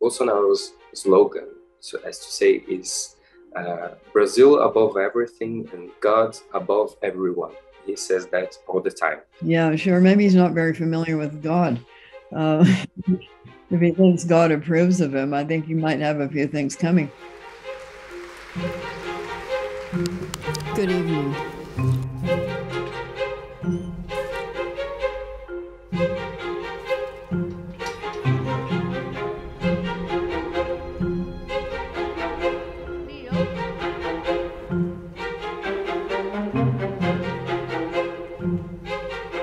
Bolsonaro's slogan, so as to say, is Brazil above everything and God above everyone. He says that all the time. Yeah, sure. Maybe he's not very familiar with God. If he thinks God approves of him, I think he might have a few things coming. Good evening.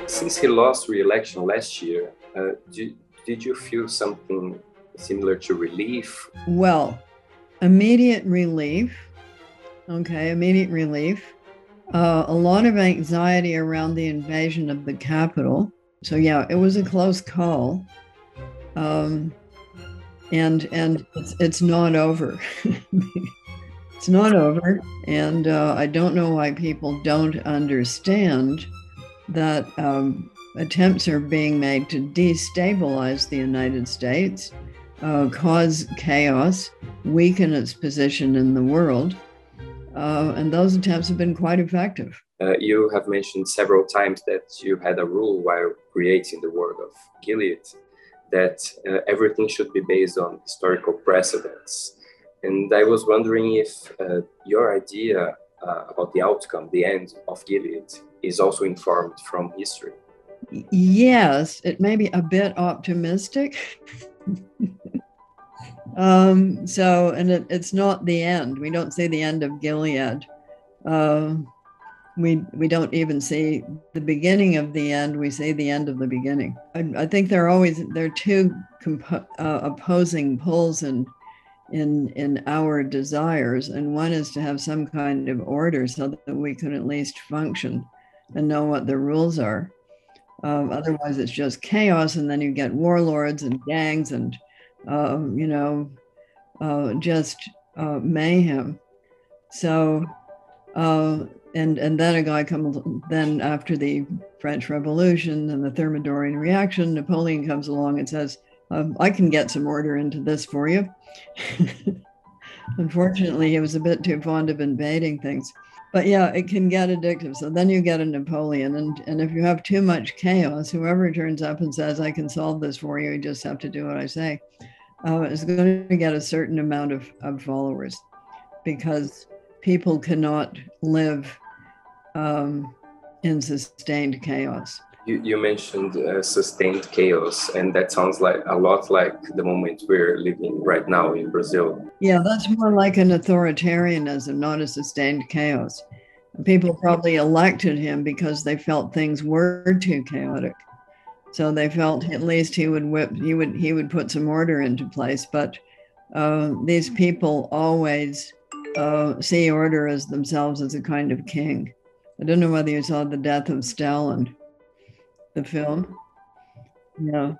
Since he lost re-election last year, did you feel something similar to relief? Well, immediate relief. Okay, immediate relief. A lot of anxiety around the invasion of the Capitol. So yeah, it was a close call. And it's not over. It's not over. And I don't know why people don't understand that attempts are being made to destabilize the United States, cause chaos, weaken its position in the world. And those attempts have been quite effective. You have mentioned several times that you had a rule while creating the word of Gilead, that everything should be based on historical precedents. And I was wondering if your idea about the outcome, the end of Gilead, is also informed from history. Yes, it may be a bit optimistic. It's not the end. We don't see the end of Gilead. We don't even see the beginning of the end. We see the end of the beginning. I think there are two opposing poles in our desires, and one is to have some kind of order so that we can at least function and know what the rules are. Otherwise, it's just chaos, and then you get warlords and gangs and just mayhem. So, and then a guy comes. Then after the French Revolution and the Thermidorian reaction, Napoleon comes along and says, "I can get some order into this for you." Unfortunately, he was a bit too fond of invading things. But yeah, it can get addictive. So then you get a Napoleon. And if you have too much chaos, whoever turns up and says, "I can solve this for you, you just have to do what I say," is going to get a certain amount of followers, because people cannot live in sustained chaos. You mentioned sustained chaos, and that sounds like a lot like the moment we're living right now in Brazil. Yeah, that's more like an authoritarianism, not a sustained chaos. People probably elected him because they felt things were too chaotic. So they felt at least he would put some order into place. But these people always see order as themselves as a kind of king. I don't know whether you saw The Death of Stalin, the film. Yeah.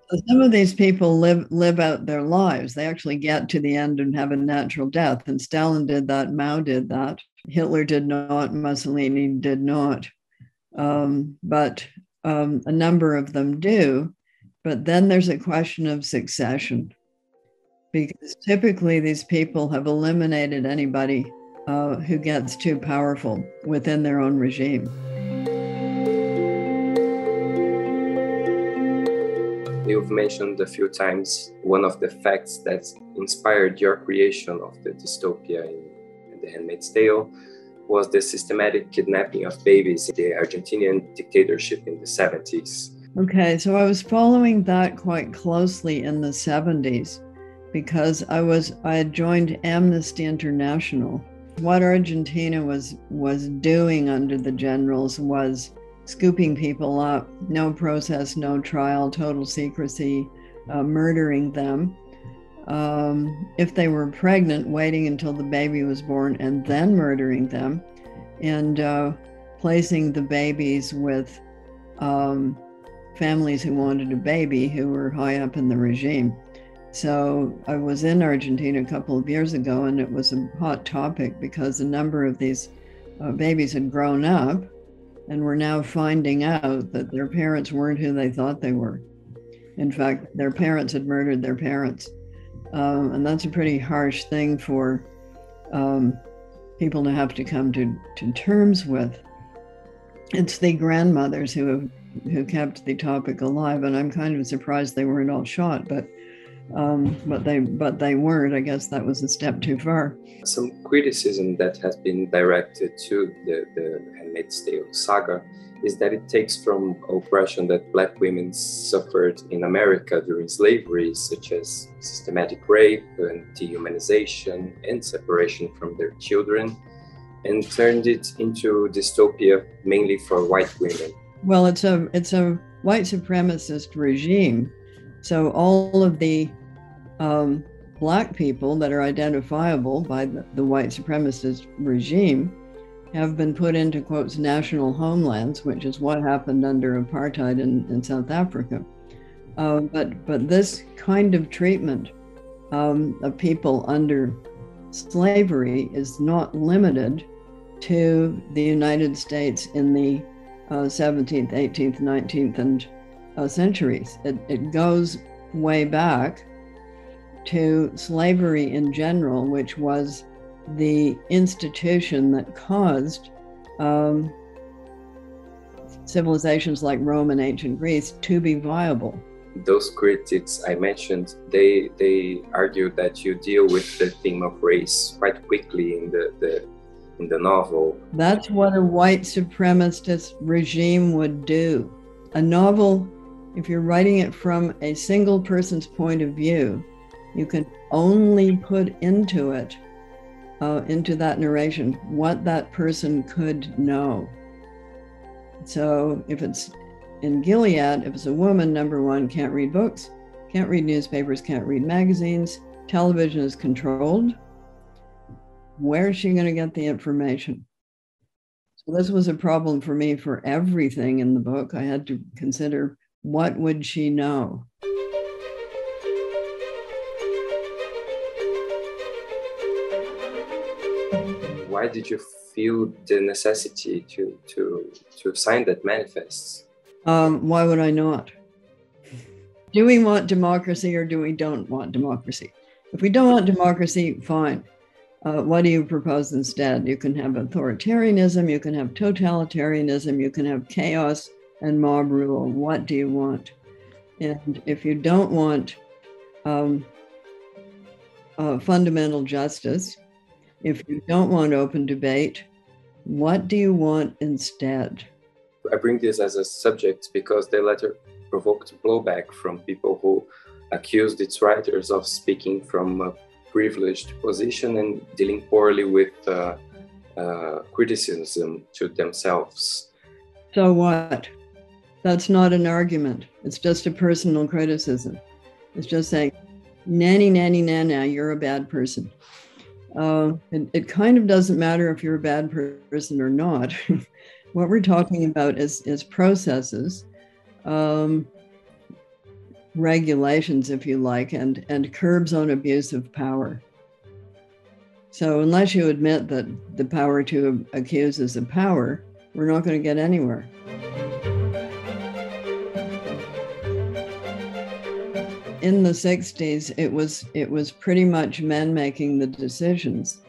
So some of these people live out their lives. They actually get to the end and have a natural death. And Stalin did that. Mao did that. Hitler did not. Mussolini did not. But a number of them do. But then there's a question of succession, because typically these people have eliminated anybody who gets too powerful within their own regime. You've mentioned a few times one of the facts that inspired your creation of the dystopia in The Handmaid's Tale was the systematic kidnapping of babies in the Argentinian dictatorship in the 70s. Okay, so I was following that quite closely in the 70s because I had joined Amnesty International. What Argentina was doing under the generals was scooping people up, no process, no trial, total secrecy, murdering them. If they were pregnant, waiting until the baby was born and then murdering them, and placing the babies with families who wanted a baby who were high up in the regime. So I was in Argentina a couple of years ago, and it was a hot topic because a number of these babies had grown up and were now finding out that their parents weren't who they thought they were. In fact, their parents had murdered their parents. And that's a pretty harsh thing for people to have to come to terms with. It's the grandmothers who kept the topic alive, and I'm kind of surprised they weren't all shot, but they weren't. I guess that was a step too far. Some criticism that has been directed to the Handmaid's Tale saga is that it takes from oppression that Black women suffered in America during slavery, such as systematic rape and dehumanization and separation from their children, and turned it into dystopia mainly for white women. Well, it's a white supremacist regime. So all of the Black people that are identifiable by the white supremacist regime have been put into, quotes, national homelands, which is what happened under apartheid in South Africa. But this kind of treatment of people under slavery is not limited to the United States in the 17th, 18th, 19th, and centuries. It goes way back to slavery in general, which was the institution that caused civilizations like Rome and ancient Greece to be viable. Those critics I mentioned, they argue that you deal with the theme of race quite quickly in the novel. That's what a white supremacist regime would do. A novel, if you're writing it from a single person's point of view, you can only put into it, into that narration, what that person could know. So if it's in Gilead, if it's a woman, number one, can't read books, can't read newspapers, can't read magazines, television is controlled. Where is she going to get the information? So this was a problem for me for everything in the book. I had to consider, what would she know? Why did you feel the necessity to sign that manifest? Why would I not? Do we want democracy or do we don't want democracy? If we don't want democracy, fine. What do you propose instead? You can have authoritarianism, you can have totalitarianism, you can have chaos and mob rule. What do you want? And if you don't want fundamental justice, if you don't want open debate, what do you want instead? I bring this as a subject because the letter provoked blowback from people who accused its writers of speaking from a privileged position and dealing poorly with criticism to themselves. So what? That's not an argument. It's just a personal criticism. It's just saying, nanny, nanny, nana, you're a bad person. It kind of doesn't matter if you're a bad person or not. What we're talking about is processes, regulations, if you like, and curbs on abuse of power. So unless you admit that the power to accuse is a power, we're not going to get anywhere. In the 60s, it was pretty much men making the decisions.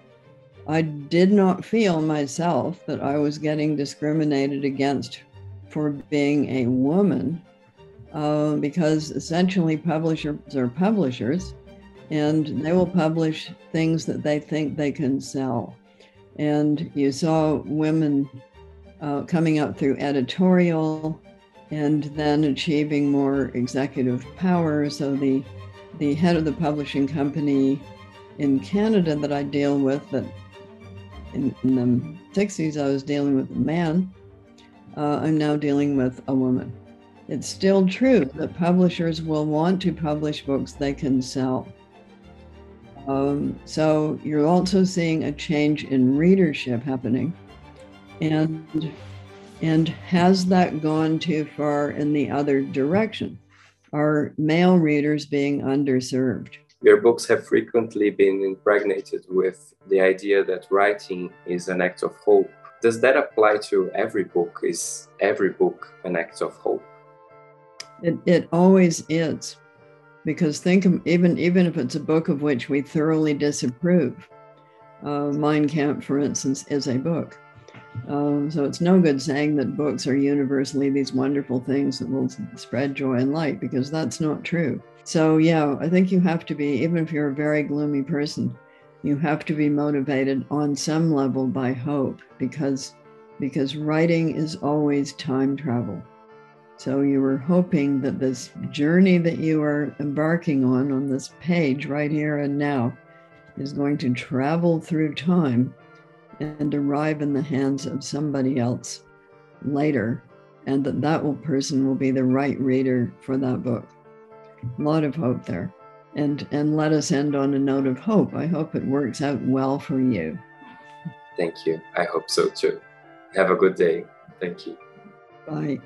I did not feel myself that I was getting discriminated against for being a woman, because essentially publishers are publishers, and they will publish things that they think they can sell. And you saw women coming up through editorial and then achieving more executive power. So the head of the publishing company in Canada that I deal with, that in the 60s I was dealing with a man, I'm now dealing with a woman. It's still true that publishers will want to publish books they can sell. So you're also seeing a change in readership happening. And has that gone too far in the other direction? Are male readers being underserved? Your books have frequently been impregnated with the idea that writing is an act of hope. Does that apply to every book? Is every book an act of hope? It always is. Because even if it's a book of which we thoroughly disapprove, Mein Kampf, for instance, is a book. So it's no good saying that books are universally these wonderful things that will spread joy and light, because that's not true. So yeah, I think you have to be, even if you're a very gloomy person, you have to be motivated on some level by hope, because writing is always time travel. So you were hoping that this journey that you are embarking on this page right here and now, is going to travel through time and arrive in the hands of somebody else later, and that person will be the right reader for that book. A lot of hope there. And let us end on a note of hope. I hope it works out well for you. Thank you. I hope so too. Have a good day. Thank you. Bye.